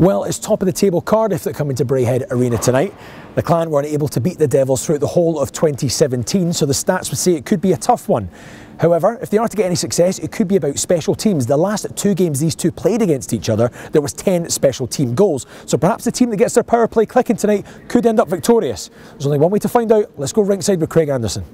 Well, it's top of the table Cardiff that come into Braehead Arena tonight. The Clan weren't able to beat the Devils throughout the whole of 2017, so the stats would say it could be a tough one. However, if they are to get any success, it could be about special teams. The last 2 games these two played against each other, there was 10 special team goals. So perhaps the team that gets their power play clicking tonight could end up victorious. There's only one way to find out. Let's go ringside with Craig Anderson.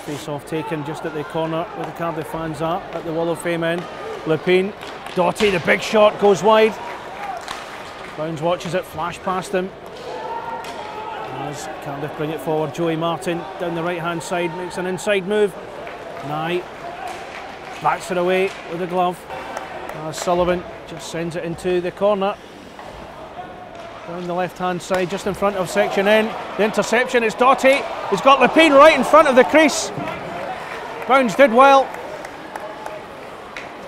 Face-off taken just at the corner where the Cardiff fans are, at the Wall of Fame end. Lepine, Doughty, the big shot goes wide. Bounds watches it flash past him. As Cardiff bring it forward, Joey Martin down the right-hand side, makes an inside move. Nye backs it away with a glove. As Sullivan just sends it into the corner. Down the left-hand side, just in front of section N. The interception, it's Doughty. He's got Lepine right in front of the crease. Bounds did well.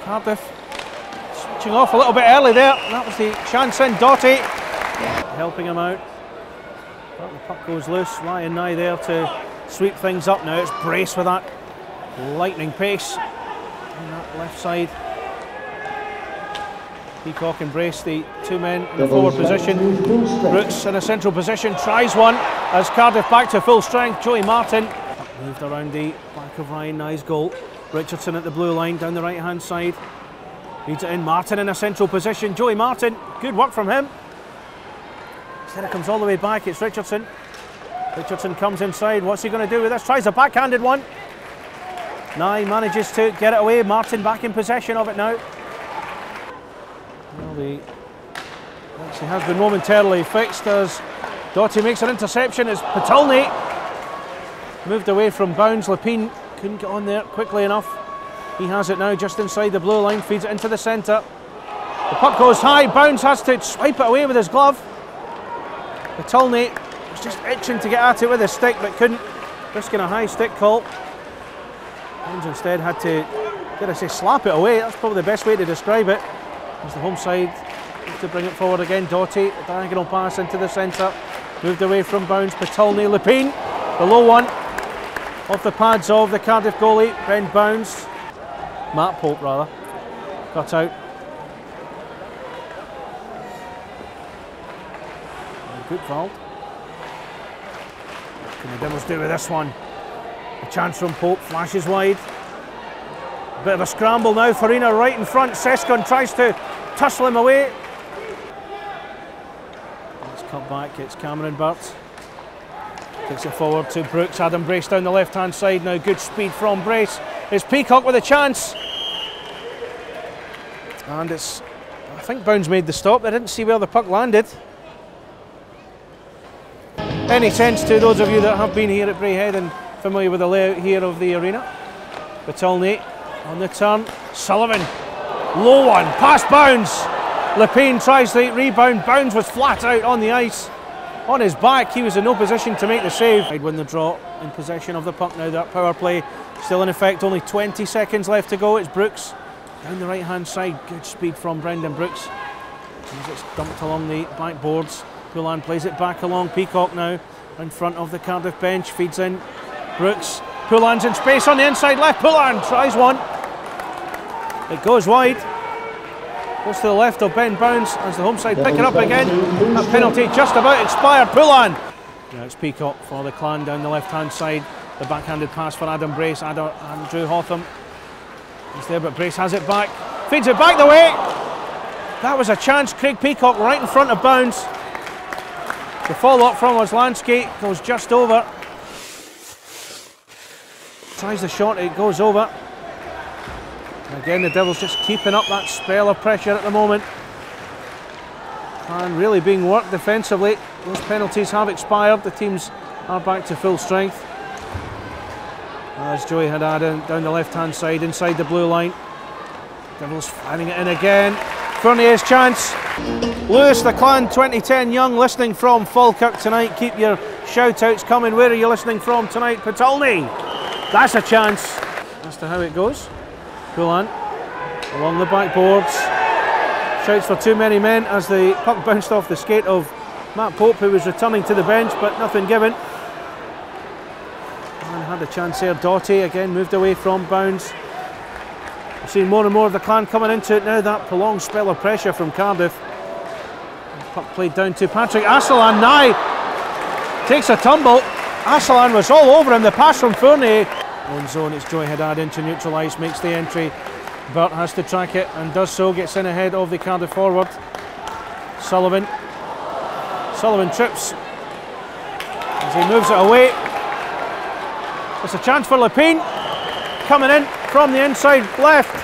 Cardiff switching off a little bit early there. That was the chance in. Doughty helping him out. But the puck goes loose. Ryan Nye there to sweep things up now. It's Brace with that lightning pace on that left side. Peacock and Brace, the 2 men in the forward position. Brooks in a central position, tries one as Cardiff back to full strength. Joey Martin moved around the back of Ryan Nye's goal. Richardson at the blue line down the right hand side. Leads it in, Martin in a central position. Joey Martin, good work from him. Instead it comes all the way back, it's Richardson. Richardson comes inside, what's he going to do with this? Tries a backhanded one. Nye manages to get it away, Martin back in possession of it now. Well, the actually has been momentarily fixed as Doughty makes an interception. It's Patulny. Moved away from Bounds. Lepine couldn't get on there quickly enough. He has it now just inside the blue line, feeds it into the centre. The puck goes high, Bounds has to swipe it away with his glove. Patulny was just itching to get at it with his stick but couldn't, risking a high stick call. Bounds instead had to, did I say, slap it away. That's probably the best way to describe it. As the home side to bring it forward again. Doughty, a diagonal pass into the centre. Moved away from Bounds. Patulny, Lepine, the low one off the pads of the Cardiff goalie, Ben Bounds. Matt Pope rather. Got out. Good foul. What can the Devils do with this one? A chance from Pope, flashes wide. Bit of a scramble now, Farina right in front. Seskon tries to tussle him away. It's cut back, it's Cameron Burt. Takes it forward to Brooks. Adam Brace down the left-hand side now. Good speed from Brace. It's Peacock with a chance. And it's, I think Bounds made the stop. I didn't see where the puck landed. Any sense to those of you that have been here at Braehead and familiar with the layout here of the arena? Patulny on the turn. Sullivan, low one, past Bounds. Lepine tries the rebound. Bounds was flat out on the ice. On his back, he was in no position to make the save. He'd win the draw in possession of the puck now. That power play still in effect. Only 20 seconds left to go. It's Brooks down the right-hand side. Good speed from Brendan Brooks. As it's dumped along the backboards. Poulan plays it back along. Peacock now in front of the Cardiff bench. Feeds in Brooks. Poulan's in space on the inside left. Poulan tries one. It goes wide. Goes to the left of Ben Bounds as the home side pick it up again. That penalty just about expired. Poulan. Now it's Peacock for the Clan down the left-hand side. The backhanded pass for Adam Brace. Andrew Hotham is there, but Brace has it back. Feeds it back the way. That was a chance. Craig Peacock right in front of Bounds. The follow-up from Oslansky goes just over. Tries the shot, it goes over. Again, the Devils just keeping up that spell of pressure at the moment. And really being worked defensively. Those penalties have expired. The teams are back to full strength. As Joey Haddad down the left-hand side, inside the blue line. Devils firing it in again. Fournier's chance. Lewis, the Clan 2010 young, listening from Falkirk tonight. Keep your shout-outs coming. Where are you listening from tonight? Patulny. That's a chance. As to how it goes. Poulan along the backboards. Shouts for too many men as the puck bounced off the skate of Matt Pope, who was returning to the bench, but nothing given. And had a chance there. Doughty again moved away from Bounds. We've seen more and more of the Clan coming into it now. That prolonged spell of pressure from Cardiff. Puck played down to Patrick Asselan. Nye takes a tumble. Asselan was all over him. The pass from Fournier. On zone, it's Joey Haddad into neutral ice, makes the entry. Burt has to track it and does so, gets in ahead of the Cardiff forward. Sullivan trips as he moves it away. It's a chance for Lepine, coming in from the inside left.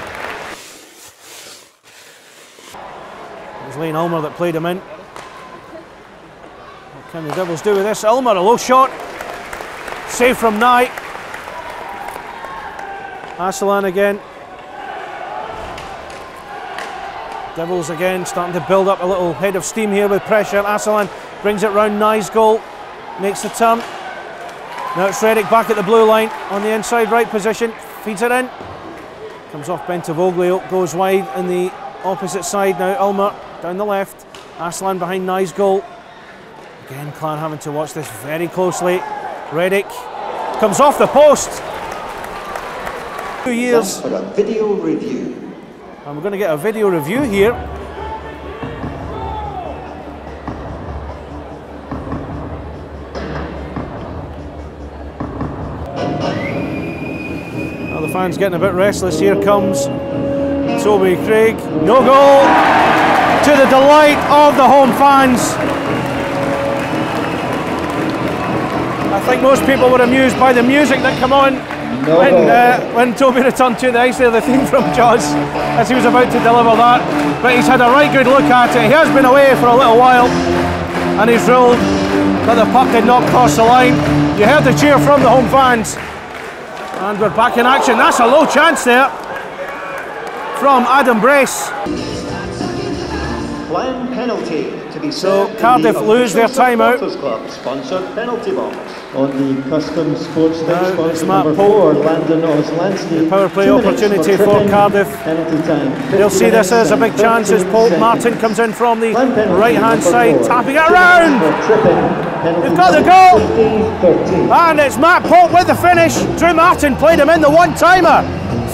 It was Lane Ulmer that played him in. What can the Devils do with this? Ulmer, a low shot, save from Nye. Asselan again. Devils again starting to build up a little head of steam here with pressure. Asselan brings it round Nye's goal, makes the turn. Now it's Reddick back at the blue line on the inside right position, feeds it in. Comes off Bentivoglio, goes wide in the opposite side now. Ulmer down the left. Asselan behind Nye's goal. Again, Clan having to watch this very closely. Reddick comes off the post. 2 years. For a video review. And we're going to get a video review here. Now the fans getting a bit restless. Here comes Toby Craig. No goal, to the delight of the home fans. I think most people were amused by the music that came on when Toby returned to the ice there, the theme from Jaws, as he was about to deliver that. But he's had a right good look at it. He has been away for a little while and he's ruled that the puck did not cross the line. You heard the cheer from the home fans and we're back in action. That's a low chance there from Adam Brace. Clan penalty to be so served. Cardiff lose their timeout. Club sponsored penalty box. On the custom sports stick, it's sponsor Matt number Pope. 4, Landon Oslansky. Power play 2 minutes opportunity for tripping, Cardiff. Penalty time. They'll see this as a big chance as Pope Martin comes in from the right hand side, tapping it around. They've got the goal, and it's Matt Pope with the finish. Drew Martin played him in, the one timer,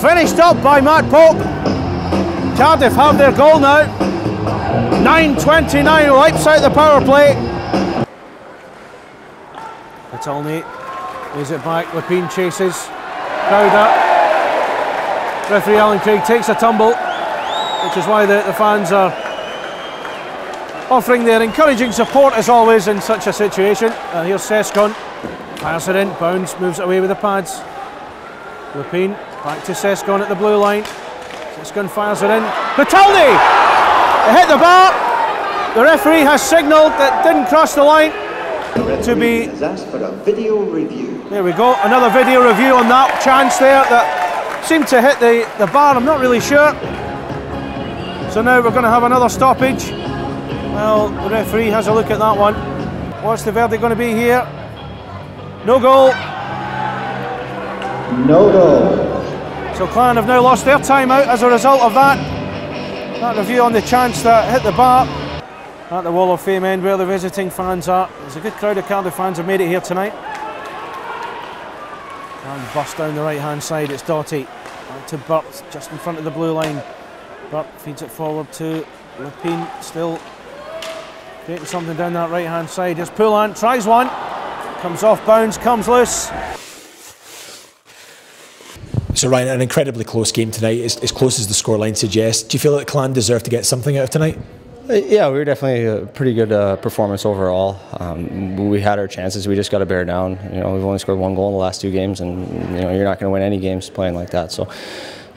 finished up by Matt Pope. Cardiff have their goal now. 9:29 wipes out the power play. Patalny lays it back, Lepine chases. Crowder. Referee Alan Craig takes a tumble, which is why the fans are offering their encouraging support as always in such a situation. Here's Sescon, fires it in, Bounds moves it away with the pads. Lepine back to Sescon at the blue line. Sescon fires it in. Patalny! It hit the bar. The referee has signalled that it didn't cross the line. To be asked for a video review. There we go, another video review on that chance there that seemed to hit the bar. I'm not really sure. So now we're going to have another stoppage. Well, the referee has a look at that one. What's the verdict going to be here? No goal. No goal. So Clan have now lost their timeout as a result of that. That review on the chance that hit the bar at the Wall of Fame end where the visiting fans are. There's a good crowd of Cardiff fans have made it here tonight. And bust down the right hand side, it's Doughty. Back to Burt, just in front of the blue line. Burt feeds it forward to Lepine, still creating something down that right hand side. Here's Poulant, tries one, comes off bounds, comes loose. So Ryan, an incredibly close game tonight, as close as the scoreline suggests. Do you feel that Clan deserve to get something out of tonight? Yeah, we were definitely a pretty good performance overall. We had our chances. We just got to bear down. You know, we've only scored 1 goal in the last 2 games, and you know, you're not going to win any games playing like that. So,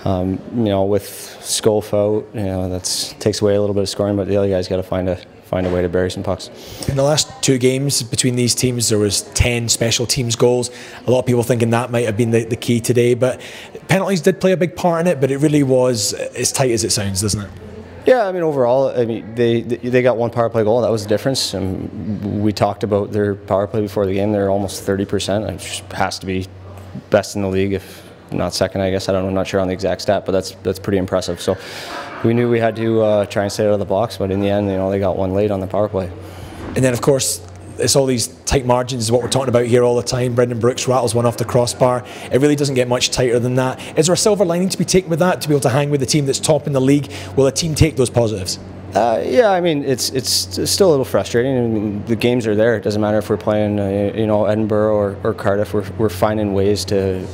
you know, with Scoff out, you know, that takes away a little bit of scoring. But the other guys got to find a way to bury some pucks. In the last 2 games between these teams, there was 10 special teams goals. A lot of people thinking that might have been the key today, but penalties did play a big part in it. But it really was as tight as it sounds, doesn't it? Yeah, I mean, overall, I mean, they got 1 power play goal. That was the difference. And we talked about their power play before the game. They're almost 30%. It has to be best in the league, if not second, I guess. I don't know, I'm not sure on the exact stat, but that's pretty impressive. So we knew we had to try and stay out of the box, but in the end, you know, they got 1 late on the power play. And then, of course, it's all these tight margins is what we're talking about here all the time. Brendan Brooks rattles one off the crossbar. It really doesn't get much tighter than that. Is there a silver lining to be taken with that, to be able to hang with the team that's top in the league? Will the team take those positives? Yeah, I mean, it's still a little frustrating. I mean, the games are there. It doesn't matter if we're playing, you know, Edinburgh or Cardiff. We're finding ways to,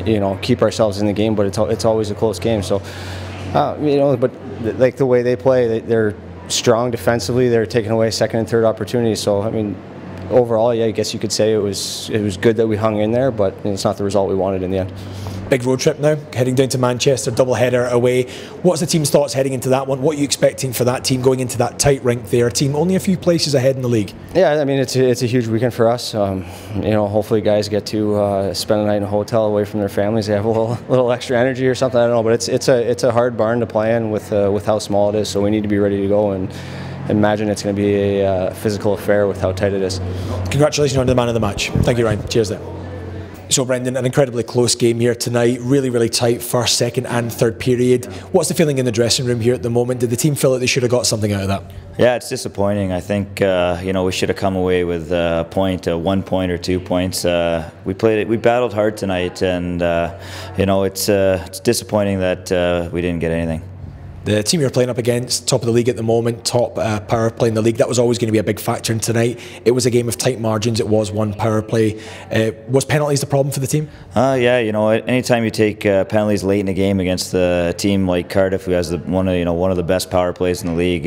you know, keep ourselves in the game, but it's always a close game. So, you know, but like the way they play, they're strong defensively. They're taking away second and third opportunities. So, I mean, overall, yeah, I guess you could say it was good that we hung in there, but it's not the result we wanted in the end. Big road trip now, heading down to Manchester, double header away. What's the team's thoughts heading into that one? What are you expecting for that team going into that tight rink there? A team only a few places ahead in the league. Yeah, I mean, it's a huge weekend for us. You know, hopefully guys get to spend a night in a hotel away from their families. They have a little extra energy or something. I don't know, but it's a hard barn to play in with how small it is. So we need to be ready to go, and imagine it's going to be a physical affair with how tight it is. Congratulations on the man of the match. Thank you, Ryan. Cheers there. So Brendan, an incredibly close game here tonight, really, really tight first, second and third period. What's the feeling in the dressing room here at the moment? Did the team feel like they should have got something out of that? Yeah, it's disappointing. I think you know, we should have come away with a point, 1 point or 2 points. We battled hard tonight, and you know, it's disappointing that we didn't get anything. The team you're playing up against, top of the league at the moment, top power play in the league, that was always going to be a big factor in tonight. It was a game of tight margins, it was one power play. Was penalties the problem for the team? Yeah, you know, anytime you take penalties late in a game against a team like Cardiff, who has one of the best power plays in the league,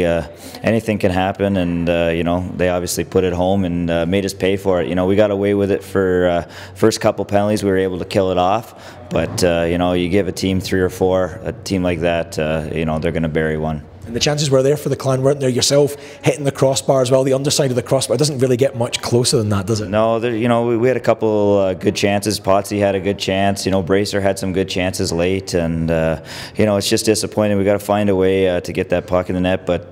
anything can happen, and you know, they obviously put it home and made us pay for it. You know, we got away with it for first couple penalties, we were able to kill it off. But you know, you give a team 3 or 4, a team like that, you know, they're going to bury one. And the chances were there for the Clan, weren't there? Yourself hitting the crossbar as well, the underside of the crossbar. It doesn't really get much closer than that, does it? No, you know, we had a couple good chances. Potsy had a good chance. You know, Bracer had some good chances late, and you know, it's just disappointing. We got to find a way to get that puck in the net. But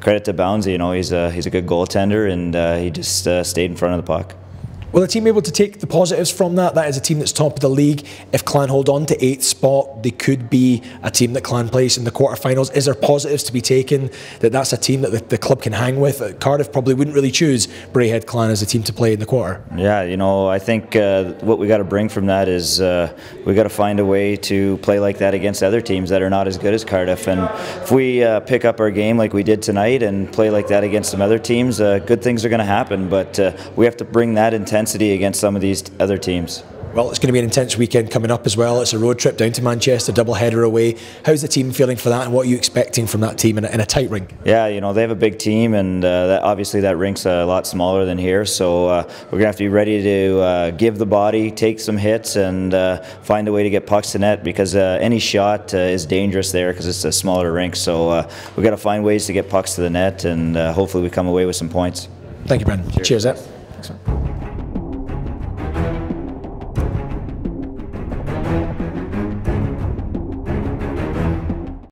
credit to Boundsy, you know, he's a good goaltender, and he just stayed in front of the puck. Will the team able to take the positives from that? That is a team that's top of the league. If Clan hold on to 8th spot, they could be a team that Clan plays in the quarterfinals. Is there positives to be taken that's a team that the club can hang with? Cardiff probably wouldn't really choose Braehead Clan as a team to play in the quarter. Yeah, you know, I think what we got to bring from that is we got to find a way to play like that against other teams that are not as good as Cardiff. And if we pick up our game like we did tonight and play like that against some other teams, good things are going to happen. But we have to bring that intensity against some of these other teams. Well, it's going to be an intense weekend coming up as well. It's a road trip down to Manchester, double header away. How's the team feeling for that, and what are you expecting from that team in a tight rink? Yeah, you know, they have a big team, and obviously that rink's a lot smaller than here, so we're going to have to be ready to give the body, take some hits, and find a way to get pucks to net, because any shot is dangerous there because it's a smaller rink. So we've got to find ways to get pucks to the net, and hopefully we come away with some points. Thank you, Brendan. Cheers. Thanks, man.